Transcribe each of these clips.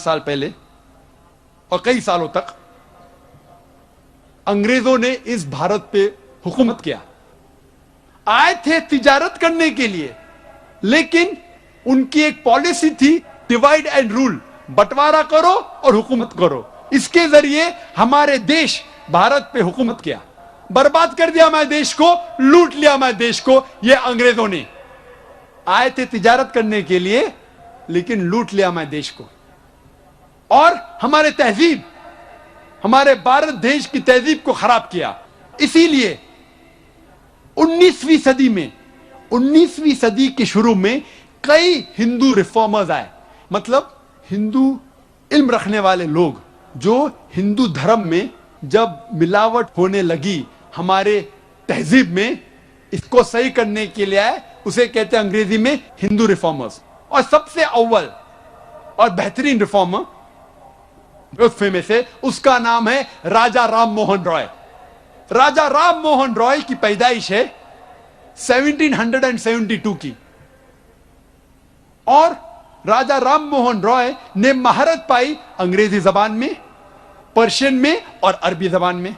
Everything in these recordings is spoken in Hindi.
साल पहले और कई सालों तक अंग्रेजों ने इस भारत पे हुकूमत किया। आए थे तिजारत करने के लिए, लेकिन उनकी एक पॉलिसी थी डिवाइड एंड रूल, बंटवारा करो और हुकूमत करो। इसके जरिए हमारे देश भारत पे हुकूमत किया, बर्बाद कर दिया हमारे देश को, लूट लिया हमारे देश को। ये अंग्रेजों ने आए थे तिजारत करने के लिए, लेकिन लूट लिया हमारे देश को। और हमारे तहजीब, हमारे भारत देश की तहजीब को खराब किया। इसीलिए 19वीं सदी में, 19वीं सदी के शुरू में कई हिंदू रिफॉर्मर्स आए, मतलब हिंदू इल्म रखने वाले लोग, जो हिंदू धर्म में जब मिलावट होने लगी हमारे तहजीब में, इसको सही करने के लिए आए। उसे कहते हैं अंग्रेजी में हिंदू रिफॉर्मर्स। और सबसे अव्वल और बेहतरीन रिफॉर्मर में से उसका नाम है राजा राम मोहन रॉय। राजा राम मोहन रॉय की पैदाइश है 1772 की, और राजा राम मोहन रॉय ने महारत पाई अंग्रेजी जबान में, पर्शियन में और अरबी जबान में।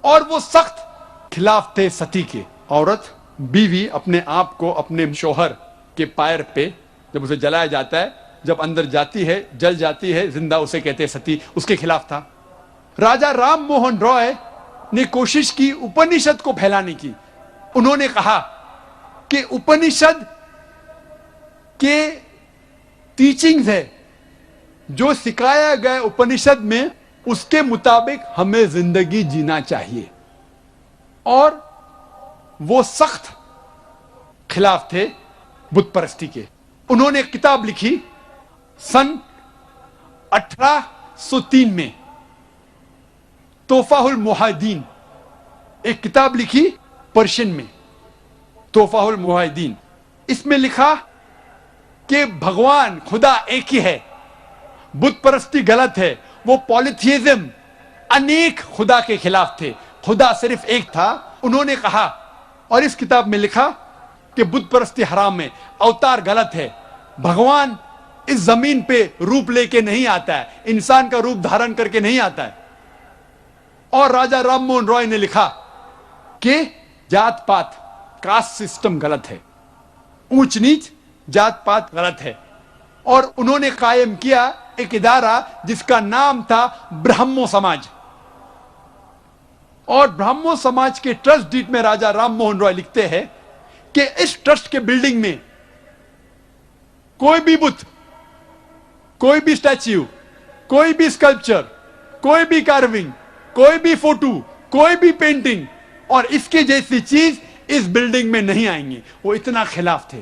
और वो सख्त खिलाफ थे सती के। औरत, बीवी अपने आप को अपने शोहर के पैर पे जब उसे जलाया जाता है, जब अंदर जाती है, जल जाती है जिंदा, उसे कहते हैं सती, उसके खिलाफ था। राजा राम मोहन रॉय ने कोशिश की उपनिषद को फैलाने की। उन्होंने कहा कि उपनिषद के टीचिंग्स है, जो सिखाया गया उपनिषद में, उसके मुताबिक हमें जिंदगी जीना चाहिए। और वो सख्त खिलाफ थे बुत परस्ती के। उन्होंने एक किताब लिखी सन 1803 में, तोहफाहुल मुहाजिदीन, एक किताब लिखी पर्शियन में, तोहफाहुल मुहाजिदीन। इसमें लिखा कि भगवान खुदा एक ही है, बुत परस्ती गलत है। वो पॉलिथियज्म, अनेक खुदा के खिलाफ थे, खुदा सिर्फ एक था। उन्होंने कहा, और इस किताब में लिखा कि बुत परस्ती हराम है, अवतार गलत है, भगवान इस जमीन पे रूप लेके नहीं आता है, इंसान का रूप धारण करके नहीं आता है। और राजा राम मोहन रॉय ने लिखा कि जात पात, कास्ट सिस्टम गलत है, ऊंच नीच जात पात गलत है। और उन्होंने कायम किया एक इदारा जिसका नाम था ब्राह्मो समाज। और ब्राह्मो समाज के ट्रस्ट डीड में राजा राम मोहन रॉय लिखते हैं कि इस ट्रस्ट के बिल्डिंग में कोई भी बुत, कोई भी स्टैच्यू, कोई भी स्कल्पचर, कोई भी कार्विंग, कोई भी फोटो, कोई भी पेंटिंग और इसके जैसी चीज इस बिल्डिंग में नहीं आएंगी। वो इतना खिलाफ थे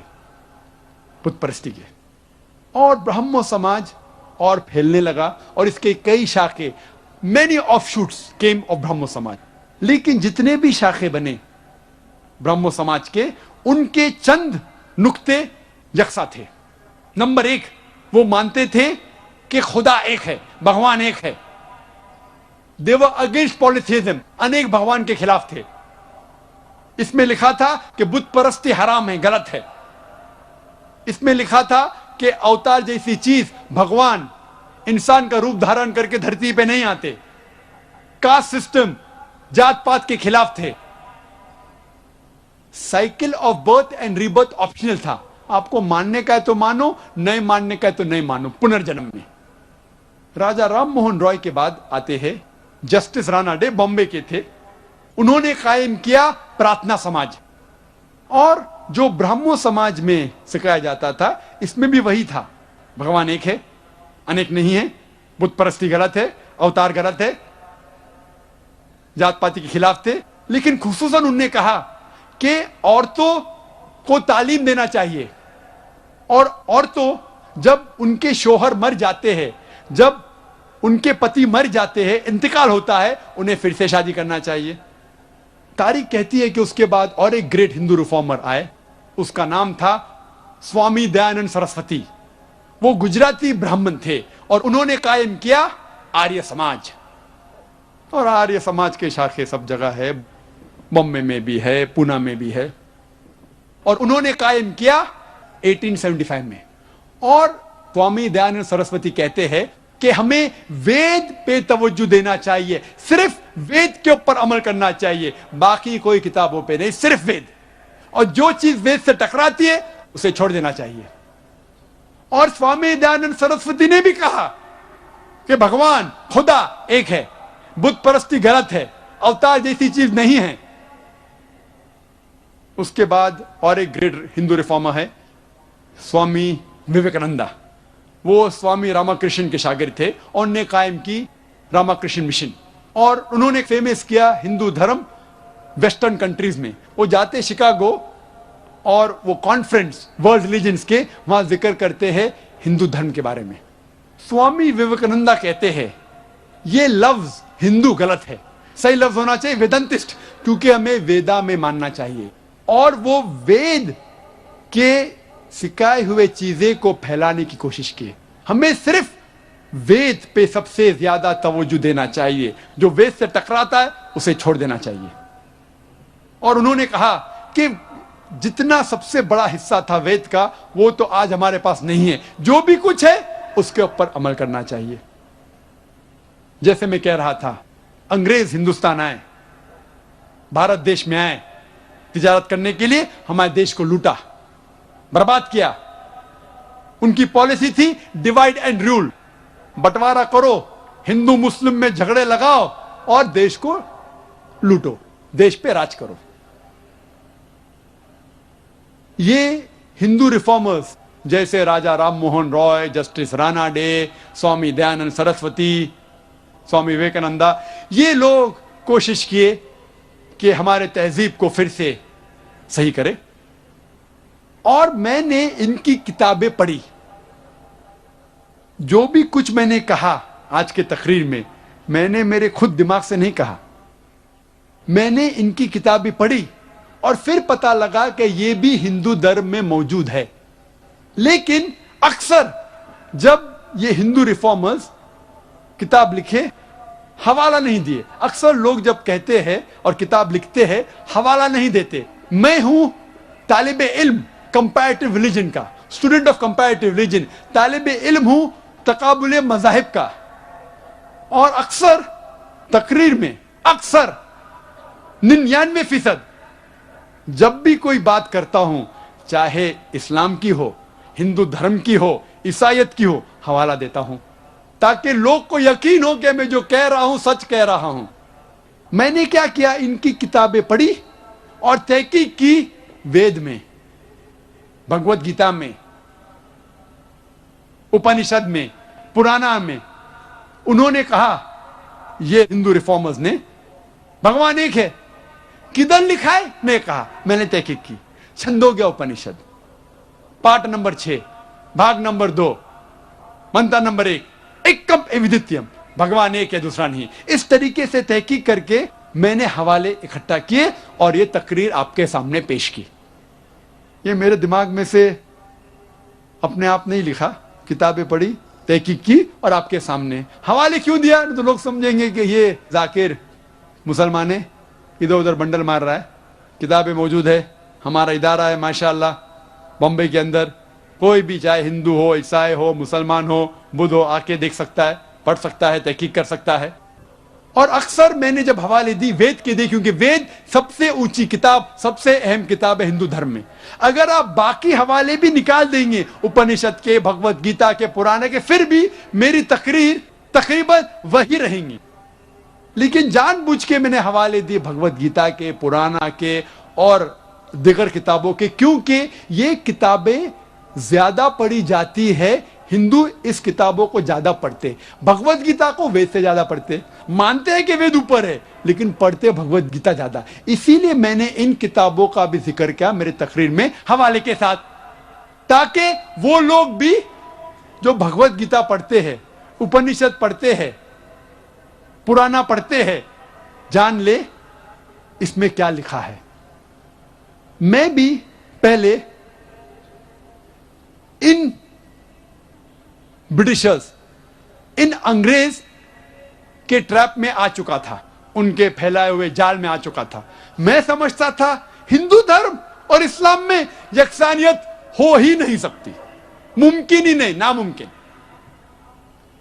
बुत परस्ती के। और ब्राह्मो समाज और फैलने लगा, और इसके कई शाखे, many offshoots came of Brahmo Samaj. लेकिन जितने भी शाखे बने ब्राह्मो समाज के, उनके चंद नुक्ते यकसा थे। नंबर एक, वो मानते थे कि खुदा एक है, भगवान एक है। दे वर अगेंस्ट पॉलिथियज्म, अनेक भगवान के खिलाफ थे। इसमें लिखा था कि बुत परस्ती हराम है, गलत है। इसमें लिखा था कि अवतार जैसी चीज, भगवान इंसान का रूप धारण करके धरती पे नहीं आते। कास्ट सिस्टम, जात पात के खिलाफ थे। Cycle of birth and rebirth optional था, आपको मानने का है तो मानो, नहीं मानने का है तो नहीं मानो, पुनर्जन्म में। राजा राम मोहन रॉय के बाद आते हैं जस्टिस रानाडे, बॉम्बे के थे। उन्होंने कायम किया प्रार्थना समाज। और जो ब्राह्मो समाज में सिखाया जाता था, इसमें भी वही था, भगवान एक है, अनेक नहीं है, बुत परस्ती गलत है, अवतार गलत है, जात पाती के खिलाफ थे। लेकिन खुसूसन उन्होंने कहा कि औरतों को तालीम देना चाहिए, और औरतों जब उनके शोहर मर जाते हैं, जब उनके पति मर जाते हैं, इंतकाल होता है, उन्हें फिर से शादी करना चाहिए। तारीख कहती है कि उसके बाद और एक ग्रेट हिंदू रिफॉर्मर आए, उसका नाम था स्वामी दयानंद सरस्वती। वो गुजराती ब्राह्मण थे और उन्होंने कायम किया आर्य समाज। और आर्य समाज के शाखे सब जगह है, बॉम्बे में भी है, पूना में भी है। और उन्होंने कायम किया 1875 में। और स्वामी दयानंद सरस्वती कहते हैं कि हमें वेद पे तवज्जो देना चाहिए, सिर्फ वेद के ऊपर अमल करना चाहिए, बाकी कोई किताबों पे नहीं, सिर्फ वेद। और जो चीज वेद से टकराती है उसे छोड़ देना चाहिए। और स्वामी दयानंद सरस्वती ने भी कहा कि भगवान खुदा एक है, बुत परस्ती गलत है, अवतार जैसी चीज नहीं है। उसके बाद और एक ग्रेट हिंदू रिफॉर्मर है स्वामी विवेकानंदा। वो स्वामी रामाकृष्ण के शागिर्द थे और उन्होंने कायम की रामाकृष्ण मिशन, और उन्होंने फेमस किया हिंदू धर्म वेस्टर्न कंट्रीज में। वो जाते शिकागो और वो कॉन्फ्रेंस वर्ल्ड रिलीजन्स के वहां जिक्र करते हैं हिंदू धर्म के बारे में। स्वामी विवेकानंदा कहते हैं ये लफ्ज हिंदू गलत है, सही लफ्ज होना चाहिए वेदांतिस्ट, क्योंकि हमें वेदा में मानना चाहिए। और वो वेद के सिखाए हुए चीजें को फैलाने की कोशिश की। हमें सिर्फ वेद पे सबसे ज्यादा तवज्जो देना चाहिए, जो वेद से टकराता है उसे छोड़ देना चाहिए। और उन्होंने कहा कि जितना सबसे बड़ा हिस्सा था वेद का वो तो आज हमारे पास नहीं है, जो भी कुछ है उसके ऊपर अमल करना चाहिए। जैसे मैं कह रहा था, अंग्रेज हिंदुस्तान आए, भारत देश में आए तिजारत करने के लिए, हमारे देश को लूटा, बर्बाद किया। उनकी पॉलिसी थी डिवाइड एंड रूल, बंटवारा करो, हिंदू मुस्लिम में झगड़े लगाओ और देश को लूटो, देश पे राज करो। ये हिंदू रिफॉर्मर्स जैसे राजा राम मोहन रॉय, जस्टिस राणा डे, स्वामी दयानंद सरस्वती, स्वामी विवेकानंदा, ये लोग कोशिश किए कि हमारे तहजीब को फिर से सही करें। और मैंने इनकी किताबें पढ़ी, जो भी कुछ मैंने कहा आज के तकरीर में, मैंने मेरे खुद दिमाग से नहीं कहा, मैंने इनकी किताबें पढ़ी और फिर पता लगा कि ये भी हिंदू धर्म में मौजूद है। लेकिन अक्सर जब ये हिंदू रिफॉर्मर्स किताब लिखे, हवाला नहीं दिए। अक्सर लोग जब कहते हैं और किताब लिखते हैं, हवाला नहीं देते। मैं हूं तालिबे इल्म कंपैरेटिव रिलीजन का, स्टूडेंट ऑफ कंपैरेटिव रिलीजन, तालिबे इल्म हूं तकाबुल मज़ाहिब का, और अक्सर तकरीर में अक्सर 99% जब भी कोई बात करता हूं, चाहे इस्लाम की हो, हिंदू धर्म की हो, ईसाईयत की हो, हवाला देता हूं ताकि लोग को यकीन हो कि मैं जो कह रहा हूं सच कह रहा हूं। मैंने क्या किया, इनकी किताबें पढ़ी और तहकीक की वेद में, भगवत गीता में, उपनिषद में, पुराना में। उन्होंने कहा, ये हिंदू रिफॉर्मर्स ने, भगवान एक है, किधर लिखा है? मैं कहा, मैंने तहकीक की, छंदोग्य उपनिषद पाठ नंबर 6 भाग नंबर 2 मंत्र नंबर 1, एकम एविदित्यम, भगवान एक है, दूसरा नहीं। इस तरीके से तहकीक करके मैंने हवाले इकट्ठा किए और ये तकरीर आपके सामने पेश की। ये मेरे दिमाग में से अपने आप नहीं लिखा, किताबें पढ़ी, तहकीक की और आपके सामने। हवाले क्यों दिया? तो लोग समझेंगे कि ये जाकिर मुसलमान है, इधर उधर बंडल मार रहा है। किताबें मौजूद है, हमारा इदारा है माशाल्लाह बॉम्बे के अंदर, कोई भी चाहे हिंदू हो, ईसाई हो, मुसलमान हो, बुद्ध हो, आके देख सकता है, पढ़ सकता है, तहकीक कर सकता है। और अक्सर मैंने जब हवाले दी वेद के दी, क्योंकि वेद सबसे ऊंची किताब, सबसे अहम किताब है हिंदू धर्म में। अगर आप बाकी हवाले भी निकाल देंगे, उपनिषद के, भगवत गीता के, पुराने के, फिर भी मेरी तकरीर तकरीबन वही रहेंगी। लेकिन जानबूझ के मैंने हवाले दिए भगवत गीता के, पुराना के और दीगर किताबों के, क्योंकि ये किताबें ज्यादा पढ़ी जाती है। हिंदू इस किताबों को ज्यादा पढ़ते, भगवत गीता को वेद से ज्यादा पढ़ते, मानते हैं कि वेद ऊपर है लेकिन पढ़ते भगवत गीता ज्यादा। इसीलिए मैंने इन किताबों का भी जिक्र किया मेरे तकरीर में हवाले के साथ, ताकि वो लोग भी जो भगवत गीता पढ़ते हैं, उपनिषद पढ़ते हैं, पुराना पढ़ते हैं, जान ले इसमें क्या लिखा है। मैं भी पहले इन ब्रिटिशर्स, इन अंग्रेज के ट्रैप में आ चुका था, उनके फैलाए हुए जाल में आ चुका था। मैं समझता था हिंदू धर्म और इस्लाम में यकसानियत हो ही नहीं सकती, मुमकिन ही नहीं, नामुमकिन।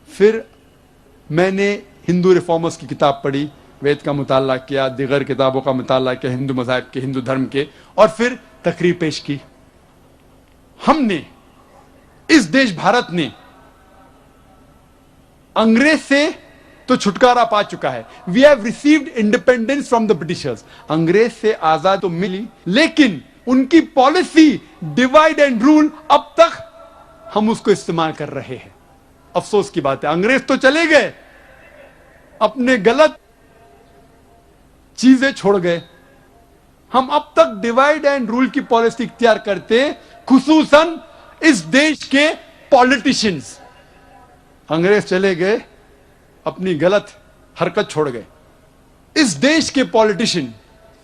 फिर मैंने हिंदू रिफॉर्मर्स की किताब पढ़ी, वेद का मुताला किया, दिगर किताबों का मुताला किया, हिंदू मज़ाहिब के, हिंदू धर्म के, और फिर तकरीर पेश की। हमने, इस देश भारत ने अंग्रेज से तो छुटकारा पा चुका है। We have received independence from the Britishers. अंग्रेज से आजाद तो मिली, लेकिन उनकी पॉलिसी डिवाइड एंड रूल अब तक हम उसको इस्तेमाल कर रहे हैं। अफसोस की बात है, अंग्रेज तो चले गए, अपने गलत चीजें छोड़ गए। हम अब तक डिवाइड एंड रूल की पॉलिसी इख्तियार करते, खुसूसन इस देश के पॉलिटिशियंस। अंग्रेज चले गए, अपनी गलत हरकत छोड़ गए। इस देश के पॉलिटिशियन,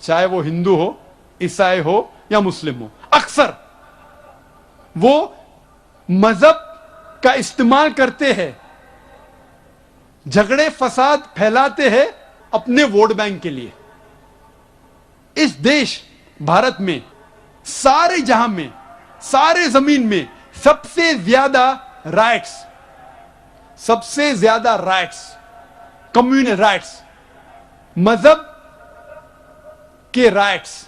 चाहे वो हिंदू हो, ईसाई हो या मुस्लिम हो, अक्सर वो मजहब का इस्तेमाल करते हैं, झगड़े फसाद फैलाते हैं अपने वोट बैंक के लिए। इस देश भारत में, सारे जहां में, सारे जमीन में सबसे ज्यादा राइट्स, सबसे ज्यादा राइट्स, कम्युनल राइट्स, मजहब के राइट्स,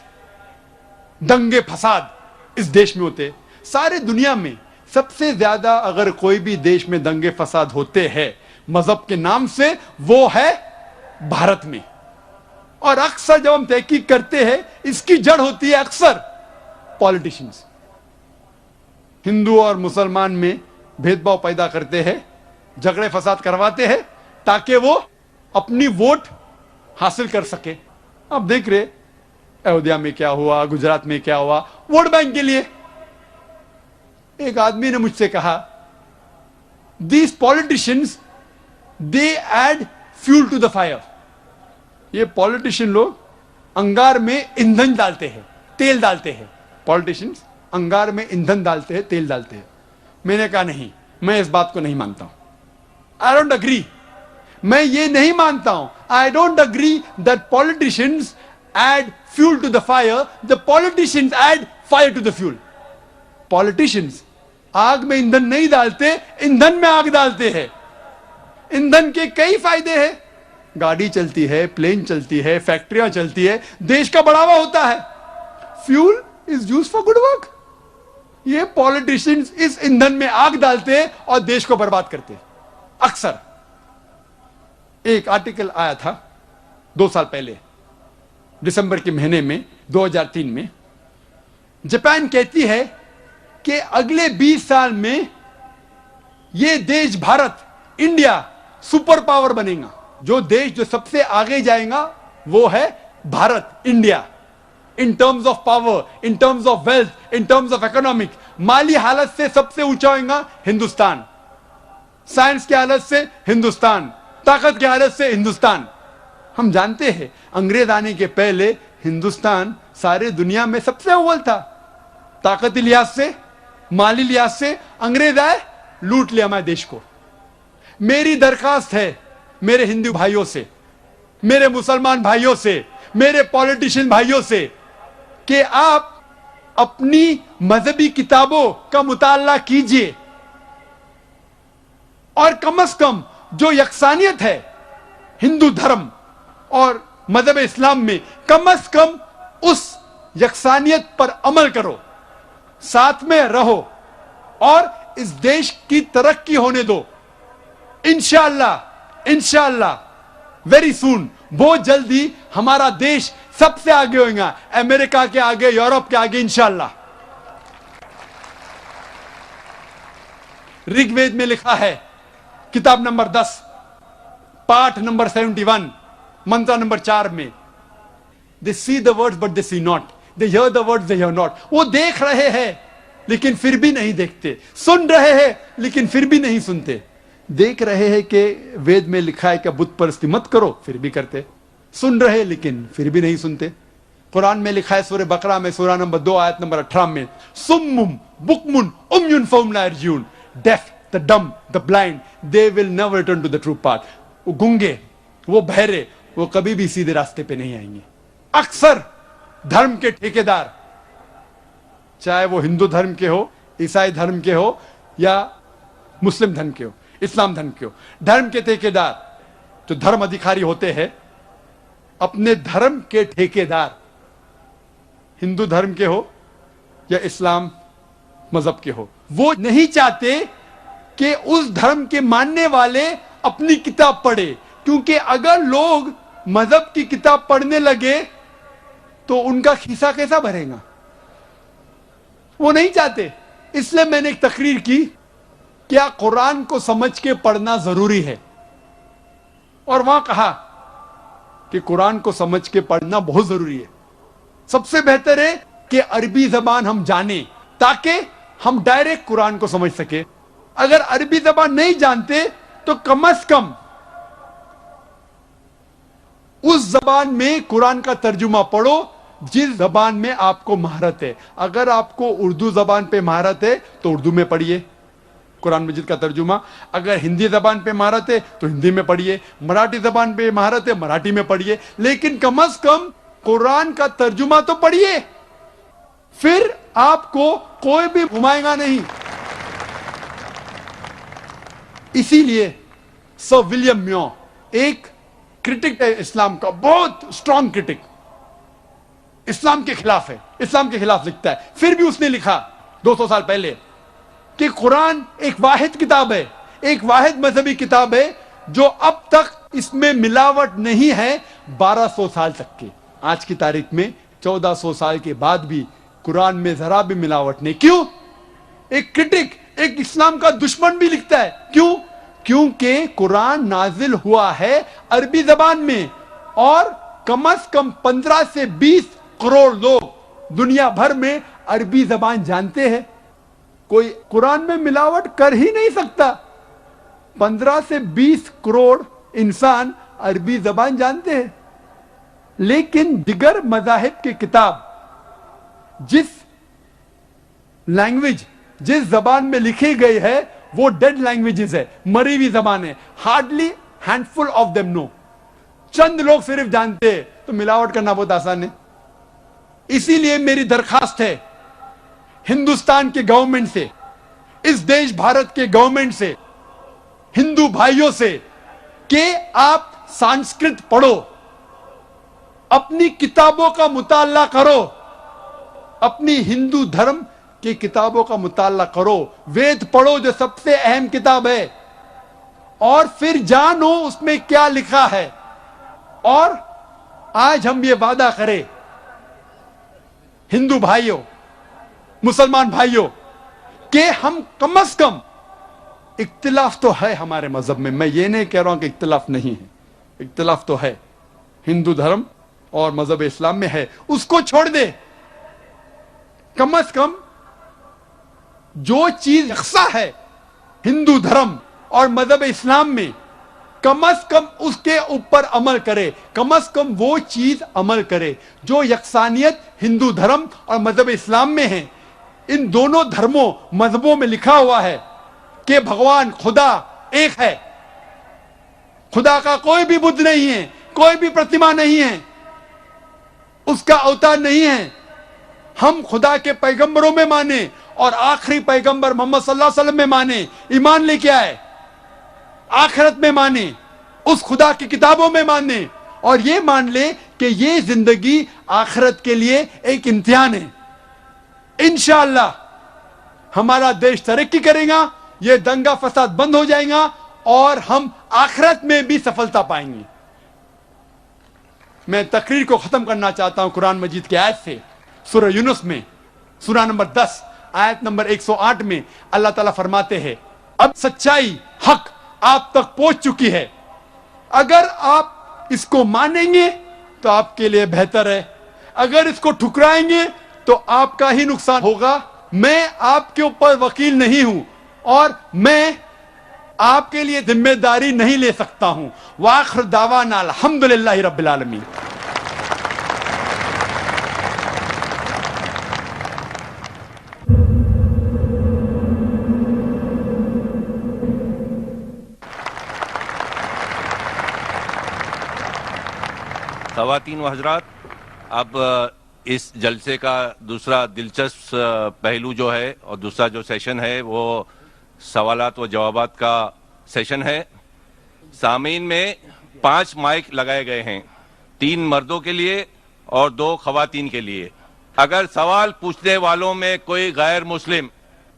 दंगे फसाद इस देश में होते। सारे दुनिया में सबसे ज्यादा अगर कोई भी देश में दंगे फसाद होते हैं मजहब के नाम से, वो है भारत में। और अक्सर जब हम तहकीक करते हैं, इसकी जड़ होती है अक्सर पॉलिटिशियंस। हिंदू और मुसलमान में भेदभाव पैदा करते हैं, झगड़े फसाद करवाते हैं, ताकि वो अपनी वोट हासिल कर सके। अब देख रहे अयोध्या में क्या हुआ, गुजरात में क्या हुआ, वोट बैंक के लिए। एक आदमी ने मुझसे कहा, these politicians they add fuel to the fire. ये पॉलिटिशियन लोग अंगार में ईंधन डालते हैं, तेल डालते हैं। पॉलिटिशियंस अंगार में ईंधन डालते हैं, तेल डालते हैं। मैंने कहा नहीं, मैं इस बात को नहीं मानता हूं। आई डोंट अग्री, मैं ये नहीं मानता हूं। I don't agree that politicians add fuel to the fire, the politicians add fire to the fuel. Politicians आग में ईंधन नहीं डालते, ईंधन में आग डालते हैं। ईंधन के कई फायदे हैं, गाड़ी चलती है, प्लेन चलती है, फैक्ट्रियां चलती है, देश का बढ़ावा होता है। Fuel is used for good work. ये पॉलिटिशियंस इस ईंधन में आग डालते हैं और देश को बर्बाद करते हैं। अक्सर एक आर्टिकल आया था 2 साल पहले, दिसंबर के महीने में, 2003 में। जापान कहती है कि अगले 20 साल में यह देश भारत, इंडिया सुपर पावर बनेगा। जो देश जो सबसे आगे जाएगा वो है Bharat, India, in terms of power, in terms of wealth, in terms of economic. माली हालत से सबसे ऊंचा होगा हिंदुस्तान, साइंस की हालत से हिंदुस्तान, ताकत की हालत से हिंदुस्तान। हम जानते हैं अंग्रेज आने के पहले हिंदुस्तान सारे दुनिया में सबसे अव्वल था। ताकती लिहाज से, माली लिहाज से अंग्रेज आए, लूट लिया हमारे देश को। मेरी दरखास्त है मेरे हिंदू भाइयों से, मेरे मुसलमान भाइयों से, मेरे पॉलिटिशियन भाइयों से, कि आप अपनी मजहबी किताबों का मुताला कीजिए और कम से कम जो यकसानियत है हिंदू धर्म और मजहब इस्लाम में, कम से कम उस यकसानियत पर अमल करो, साथ में रहो और इस देश की तरक्की होने दो। इंशाअल्लाह, इंशाअल्लाह वेरी सून, बहुत जल्दी हमारा देश सबसे आगे होगा, अमेरिका के आगे, यूरोप के आगे, इंशाअल्लाह। ऋग्वेद में लिखा है, किताब नंबर 10, पाठ नंबर 71, मंत्र नंबर 4 में, they see the words but they see not, they hear the words they hear not. वो देख रहे हैं लेकिन फिर भी नहीं देखते, सुन रहे हैं लेकिन फिर भी नहीं सुनते। देख रहे हैं कि वेद में लिखा है कि बुत परस्ती मत करो, फिर भी करते। सुन रहे लेकिन फिर भी नहीं सुनते। कुरान में लिखा है सूरह बकरा में, सूरह नंबर 2 आयत नंबर 18 में, सुम्मुम बुकमुन उम्युन फहुम ला यर्जिऊन, deaf, the dumb, the blind, they will never return to the true path. वो गूंगे, वो बहरे, वो कभी भी सीधे रास्ते पे नहीं आएंगे। अक्सर धर्म के ठेकेदार, चाहे वो हिंदू धर्म के हो, ईसाई धर्म के हो या मुस्लिम धर्म के हो, इस्लाम धर्म के हो, धर्म के ठेकेदार, जो धर्म अधिकारी होते हैं, अपने धर्म के ठेकेदार हिंदू धर्म के हो या इस्लाम मजहब के हो, वो नहीं चाहते कि उस धर्म के मानने वाले अपनी किताब पढ़े, क्योंकि अगर लोग मजहब की किताब पढ़ने लगे तो उनका खिस्सा कैसा भरेगा, वो नहीं चाहते। इसलिए मैंने एक तकरीर की, क्या कुरान को समझ के पढ़ना जरूरी है, और वहां कहा कि कुरान को समझ के पढ़ना बहुत जरूरी है। सबसे बेहतर है कि अरबी जबान हम जाने ताकि हम डायरेक्ट कुरान को समझ सके। अगर अरबी जबान नहीं जानते तो कम से कम उस जबान में कुरान का तर्जुमा पढ़ो जिस जबान में आपको महारत है। अगर आपको उर्दू जबान पे महारत है तो उर्दू में पढ़िए कुरान मजीद का तर्जुमा, अगर हिंदी जबान पे महारत है तो हिंदी में पढ़िए, मराठी जबान पे महारत है मराठी में पढ़िए, लेकिन कम से कम कुरान का तर्जुमा तो पढ़िए, फिर आपको कोई भी घुमाएगा नहीं। इसीलिए सर विलियम म्यो एक क्रिटिक है इस्लाम का, बहुत स्ट्रॉन्ग क्रिटिक, इस्लाम के खिलाफ है, इस्लाम के खिलाफ लिखता है। फिर भी उसने लिखा 200 साल पहले कि कुरान एक वाहिद किताब है, एक वाहिद मजहबी किताब है जो अब तक इसमें मिलावट नहीं है 1200 साल तक के। आज की तारीख में 1400 साल के बाद भी कुरान में जरा भी मिलावट नहीं। क्यों? एक क्रिटिक, एक इस्लाम का दुश्मन भी लिखता है। क्यों? क्योंकि कुरान नाजिल हुआ है अरबी जबान में, और कम से कम 15 से 20 करोड़ लोग दुनिया भर में अरबी जबान जानते हैं। कोई कुरान में मिलावट कर ही नहीं सकता। 15 से 20 करोड़ इंसान अरबी जबान जानते हैं, लेकिन दिगर मजाहिब की किताब जिस लैंग्वेज, जिस जबान में लिखी गई है वो डेड लैंग्वेजेस है, मरी हुई जबान है। Hardly handful of them know, चंद लोग सिर्फ जानते हैं, तो मिलावट करना बहुत आसान है। इसीलिए मेरी दरखास्त है हिंदुस्तान के गवर्नमेंट से, इस देश भारत के गवर्नमेंट से, हिंदू भाइयों से, कि आप संस्कृत पढ़ो, अपनी किताबों का मुताला करो, अपनी हिंदू धर्म की किताबों का मुताला करो, वेद पढ़ो जो सबसे अहम किताब है, और फिर जानो उसमें क्या लिखा है। और आज हम ये वादा करें हिंदू भाइयों, मुसलमान भाइयों, कि हम कम से कम, इख्तिलाफ तो है हमारे मजहब में, मैं ये नहीं कह रहा हूं कि इख्तिलाफ नहीं है, इख्तिलाफ तो है, हिंदू धर्म और मजहब इस्लाम में है, उसको छोड़ दे। कम से कम जो चीज यकसा है हिंदू धर्म और मजहब इस्लाम में, कम से कम उसके ऊपर अमल करे, कम से कम वो चीज अमल करे जो यकसानियत हिंदू धर्म और मजहब इस्लाम में है। इन दोनों धर्मों मजहबों में लिखा हुआ है कि भगवान खुदा एक है, खुदा का कोई भी बुद्ध नहीं है, कोई भी प्रतिमा नहीं है, उसका अवतार नहीं है। हम खुदा के पैगंबरों में माने और आखिरी पैगंबर मोहम्मद सल्लल्लाहु अलैहि वसल्लम में माने, ईमान लेके आए, आखिरत में माने, उस खुदा की किताबों में माने, और ये मान ले कि ये जिंदगी आखिरत के लिए एक इम्तिहान है। इंशाअल्लाह हमारा देश तरक्की करेगा, ये दंगा फसाद बंद हो जाएगा और हम आखिरत में भी सफलता पाएंगे। मैं तकरीर को खत्म करना चाहता हूं कुरान मजीद की आयत से। सूरह यूनुस में सूरह नंबर 10 आयत नंबर 108 में अल्लाह ताला फरमाते हैं, अब सच्चाई हक आप तक पहुंच चुकी है, अगर आप इसको मानेंगे तो आपके लिए बेहतर है, अगर इसको ठुकराएंगे तो आपका ही नुकसान होगा। मैं आपके ऊपर वकील नहीं हूं और मैं आपके लिए जिम्मेदारी नहीं ले सकता हूं। वाखिर दावाना अल्हम्दुलिल्लाहि रब्बिल आलमीन। ख़वातीन व हज़रात, अब इस जलसे का दूसरा दिलचस्प पहलू जो है और दूसरा जो सेशन है वो सवालात व जवाबात का सेशन है। सामीन में 5 माइक लगाए गए हैं, 3 मर्दों के लिए और 2 खवातीन के लिए। अगर सवाल पूछने वालों में कोई गैर मुस्लिम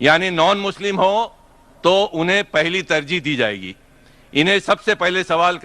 यानी नॉन मुस्लिम हो तो उन्हें पहली तरजीह दी जाएगी। इन्हें सबसे पहले सवाल